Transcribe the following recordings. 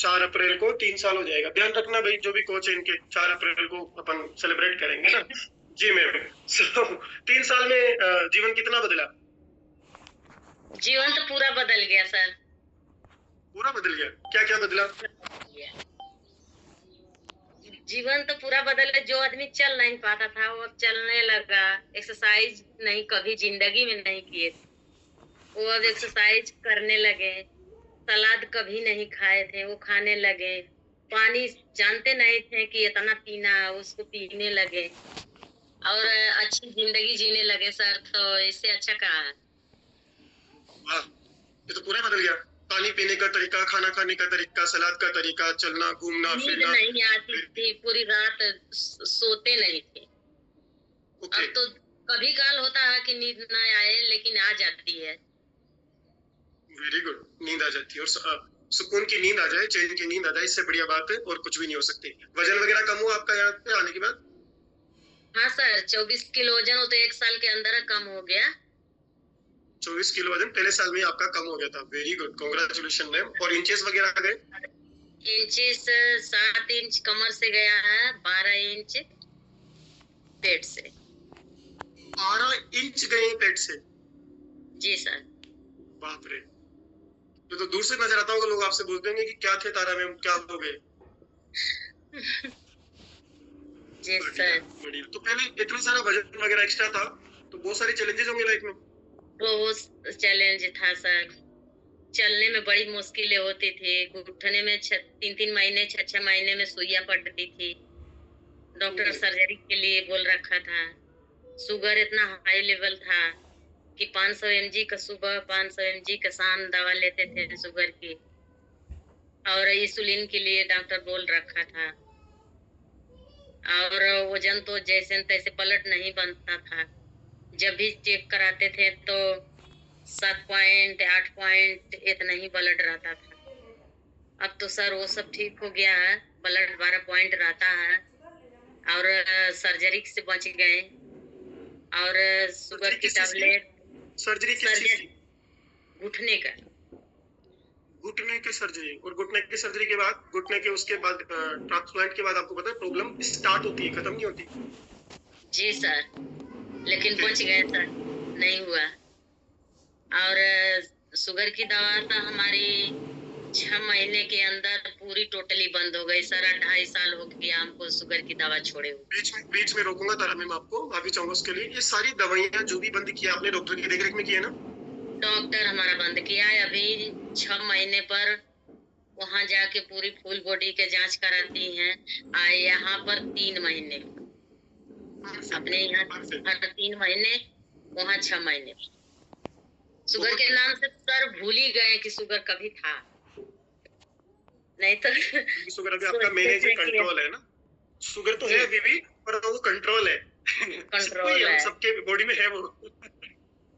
4 अप्रैल को 3 साल हो जाएगा। ध्यान रखना भाई, जो भी कोच है इनके, 4 अप्रैल को अपन सेलिब्रेट करेंगे ना। जी मैम। 3 साल में जीवन कितना बदला? जीवन तो पूरा बदल गया सर। पूरा बदल गया? क्या क्या बदला? जीवन तो पूरा बदल गया। जो आदमी चल नहीं पाता था वो अब चलने लगा। एक्सरसाइज नहीं कभी जिंदगी में नहीं किए थे, वो अब एक्सरसाइज करने लगे। सलाद कभी नहीं खाए थे वो खाने लगे। पानी जानते नहीं थे कि इतना पीना, उसको पीने लगे और अच्छी जिंदगी जीने लगे सर। तो इससे अच्छा कहा है। वाह, ये तो पूरा बदल गया। पानी पीने का तरीका, खाना खाने का तरीका, सलाद का तरीका, चलना घूमना नींद फिरना। नहीं आती थी, पूरी रात सोते नहीं थे। ओके। अब तो कभी काल होता है कि नींद ना आए, लेकिन आ जाती है। Very good. नींद आ जाती है, और सुकून की नींद आ जाए, चैन की नींद आ जाए, इससे बढ़िया बात है और कुछ भी नहीं हो सकती। वजन वगैरह कम हुआ आपका यहाँ पे आने के बाद? हाँ सर, 24 किलो वजन हो तो 1 साल के अंदर कम हो गया। 24 किलो वजन पहले साल में आपका कम हो गया था। Very good, congratulation ma'am. और इंचेस वगैरह आ गए? इंचेस 7 इंच कमर से गया है, 12 इंच पेट से। 12 इंच गए पेट से? जी सर। बाप रे, तो दूर से नजर आता होगा, लोग आपसे बोलते होंगे कि क्या थे तारा मैम, क्या हो गए? जी सर। बढ़िया। तो पहले इतना सारा वजन वगैरह एक्स्ट्रा था, तो बहुत सारे चैलेंजेस होंगे लाइफ में। बहुत चैलेंज था सर। चलने में बड़ी मुश्किलें होती थी, घुटने में 3-3 महीने 6-6 महीने में सुइयां पड़ती थी। डॉक्टर सर्जरी के लिए बोल रखा था। शुगर इतना हाई लेवल था कि 500 mg का सुबह, 500 mg का शाम दवा लेते थे शुगर की। और इंसुलिन के लिए डॉक्टर बोल रखा था। और वजन तो जैसे न तैसे पलट नहीं बनता था। जब भी चेक कराते थे तो 7 पॉइंट 8 पॉइंट इतना ही ब्लड रहता था। अब तो सर वो सब ठीक हो गया है, ब्लड 12 पॉइंट रहता है। और सर्जरी से बच गए। और शुगर की टैबलेट। सर्जरी किस चीज की? घुटने का। घुटने की सर्जरी। और घुटने की सर्जरी के बाद, घुटने के उसके बाद ट्रांसप्लांट के बाद आपको पता है प्रॉब्लम स्टार्ट होती है, खत्म नहीं होती। जी सर, लेकिन बच गए सर, नहीं हुआ। और शुगर की दवा तो हमारी 6 महीने के अंदर पूरी टोटली बंद हो गई सर। 2.5 साल हो गया हमको शुगर की दवा छोड़े हुए। बीच में रोकूंगा तारा मैम, आपको माफी चाहूंगा उसके लिए। ये सारी दवाइयां जो भी बंद किया आपने, डॉक्टर की देखरेख में किया ना? डॉक्टर हमारा बंद किया है। अभी 6 महीने पर वहां जाके पूरी फुल बॉडी के जांच कराती हैं। यहाँ पर 3 महीने, अपने यहाँ हर 3 महीने, वहाँ 6 महीने। शुगर के नाम से सर भूल ही गए कि शुगर कभी था, नहीं तो शुगर अभी आपका मैनेज कंट्रोल है ना? शुगर तो है अभी भी, पर वो कंट्रोल है। कंट्रोल है, सबके बॉडी में है वो।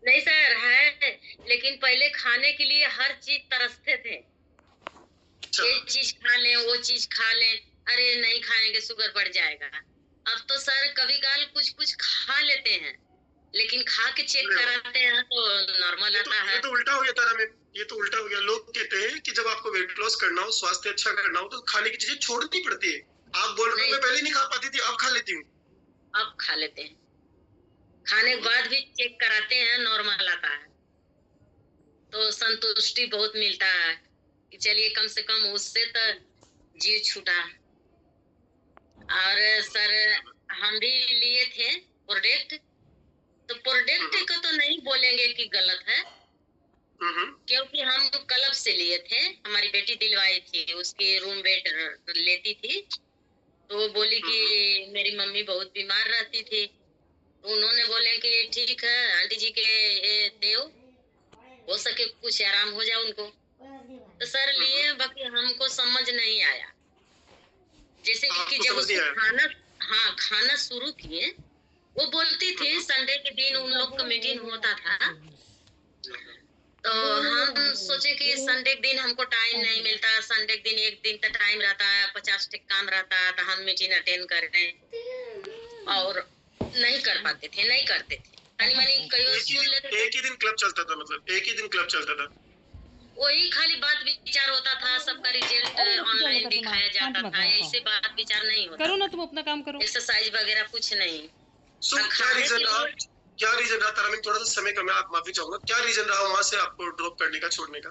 नहीं सर है, लेकिन पहले खाने के लिए हर चीज तरसते थे। ये चीज खा लें, वो चीज खा लें, अरे नहीं खाएंगे शुगर बढ़ जाएगा। अब तो सर कभी काल कुछ कुछ खा लेते हैं, लेकिन खा के चेक कराते हैं तो नॉर्मल आता है। ये तो उल्टा हो गया तारा मैम, ये तो उल्टा हो गया। लोग कहते हैं कि जब आपको वेट लॉस करना हो, स्वास्थ्य अच्छा करना हो, तो खाने की चीजें छोड़नी पड़ती है। आप बोल रहे हो मैं पहले नहीं खा पाती थी, अब खा लेती हूँ। अब खा लेते हैं, खाने के बाद भी चेक कराते हैं, नॉर्मल आता है तो संतुष्टि बहुत मिलता है कि चलिए कम से कम उससे तो जीव छूटा। और सर हम भी लिए थे प्रोडक्ट, तो प्रोडक्ट को तो नहीं बोलेंगे कि गलत है, क्योंकि हम क्लब से लिए थे। हमारी बेटी दिलवाई थी, उसकी रूम वेट लेती थी, तो वो बोली कि मेरी मम्मी बहुत बीमार रहती थी, तो उन्होंने बोले कि ठीक है आंटी जी के देव, हो सके कुछ आराम हो जाए उनको। तो सर लिए, बाकी हमको समझ नहीं आया। जैसे कि जब उसको खाना शुरू किए, वो बोलती थी संडे के दिन उन लोग का मीटिंग होता था, तो हम सोचे कि संडे के दिन हमको टाइम नहीं मिलता, संडे के दिन एक दिन का टाइम रहता है, 50 काम रहता है, तो हम मीटिंग अटेंड कर रहे हैं और नहीं कर पाते थे, नहीं करते थे। कहीं सुन लेते थे। एक ही दिन क्लब चलता था, मतलब एक ही दिन क्लब चलता था? वही खाली बात विचार होता था, सबका रिजल्ट जाता था, ऐसे बात विचार नहीं होता। करो ना, तुम अपना काम करो। एक्सरसाइज वगैरह कुछ नहीं। सो क्या रीजन रहा तारामैम, थोड़ा सा समय कम है, आप माफी चाहूंगा, क्या रीजन रहा वहां से आपको ड्रॉप करने का, छोड़ने का?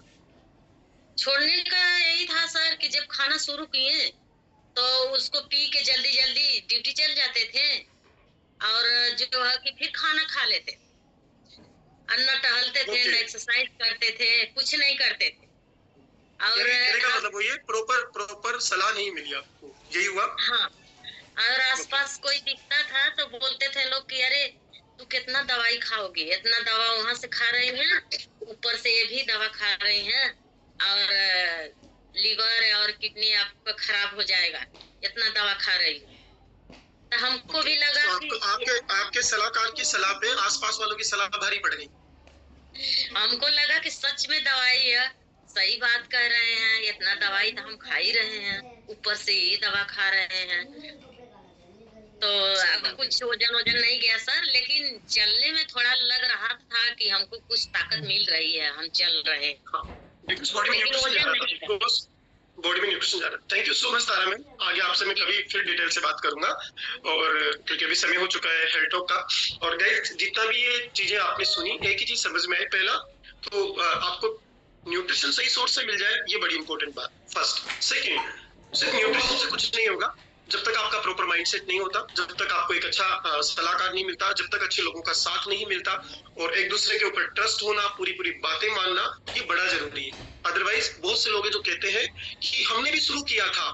छोड़ने का यही था सर कि जब खाना शुरू किए तो उसको पी के जल्दी जल्दी ड्यूटी चल जाते थे, और जो है कि फिर खाना खा लेते, न टहलते थे, न एक्सरसाइज करते थे, कुछ नहीं करते थे। और कहने का मतलब वो ये प्रॉपर सलाह नहीं मिली आपको, यही हुआ? हाँ, और आसपास कोई दिखता था तो बोलते थे लोग कि अरे तू कितना दवाई खाओगी, इतना दवा वहां से खा रही है, ऊपर से ये भी दवा खा रही है, और लीवर और किडनी आपका खराब हो जाएगा, इतना दवा खा रही है। तो हमको भी लगा कि आपके सलाहकार की सलाह पे आसपास वालों की सलाह भारी पड़ गई। हमको लगा कि सच में दवाई है, सही बात कह रहे हैं, इतना दवाई तो हम खा ही रहे हैं, ऊपर से ये दवा खा रहे हैं। तो अब कुछ वजन नहीं गया सर, लेकिन चलने में थोड़ा लग रहा था कि हमको कुछ ताकत मिल रही है, हम चल रहे हैं। बॉडी में न्यूट्रिशन जा रहा है। Thank you so much Tara ma'am, आगे आपसे मैं कभी फिर डिटेल से बात करूंगा, और क्योंकि अभी समय हो चुका है हेल्थ टॉक का। और गाइस, जितना भी ये चीजें आपने सुनी, एक ही चीज समझ में आई, पहला तो आपको न्यूट्रिशन सही सोर्स से मिल जाए, ये बड़ी इंपॉर्टेंट बात, फर्स्ट। सेकंड, सिर्फ न्यूट्रिशन से कुछ नहीं होगा, जब तक आपका प्रॉपर माइंडसेट नहीं होता, जब तक आपको एक अच्छा सलाहकार नहीं मिलता, जब तक अच्छे लोगों का साथ नहीं मिलता, और एक दूसरे के ऊपर ट्रस्ट होना, पूरी बातें मानना, ये बड़ा जरूरी है। अदरवाइज बहुत से लोग हैं जो कहते हैं कि हमने भी शुरू किया था,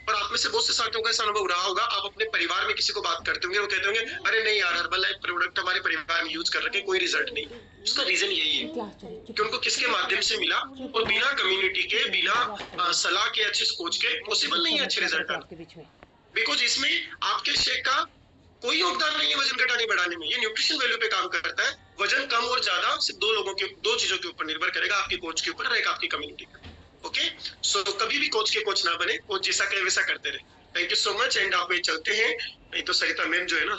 और आप में से बहुत से साथियों का ऐसा अनुभव रहा होगा, आप अपने परिवार में किसी को बात करते होंगे, वो कहते होंगे अरे नहीं यार, हर्बल लाइफ प्रोडक्ट हमारे परिवार में यूज कर रखे, कोई रिजल्ट नहीं। उसका रीजन यही है कि उनको किसके माध्यम से मिला, और बिना कम्युनिटी के, बिना सलाह के, अच्छे कोच के पॉसिबल नहीं है अच्छे रिजल्ट आना। बिकॉज इसमें आपके शेक का कोई योगदान नहीं है वजन घटाने बढ़ाने में, ये न्यूट्रिशन वैल्यू पे काम करता है। वजन कम और ज्यादा सिर्फ दो चीजों के ऊपर निर्भर करेगा, आपके कोच के ऊपर और एक आपकी कम्युनिटी पे। ओके, सो कभी भी कोच के कोच ना बने, कोच जैसा कहे वैसा करते रहे। Thank you so much, and आप ये चलते हैं, नहीं तो सरिता मैम जो है ना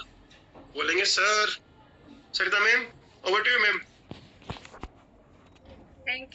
बोलेंगे sir. Sarita ma'am, over to you ma'am. Thank you.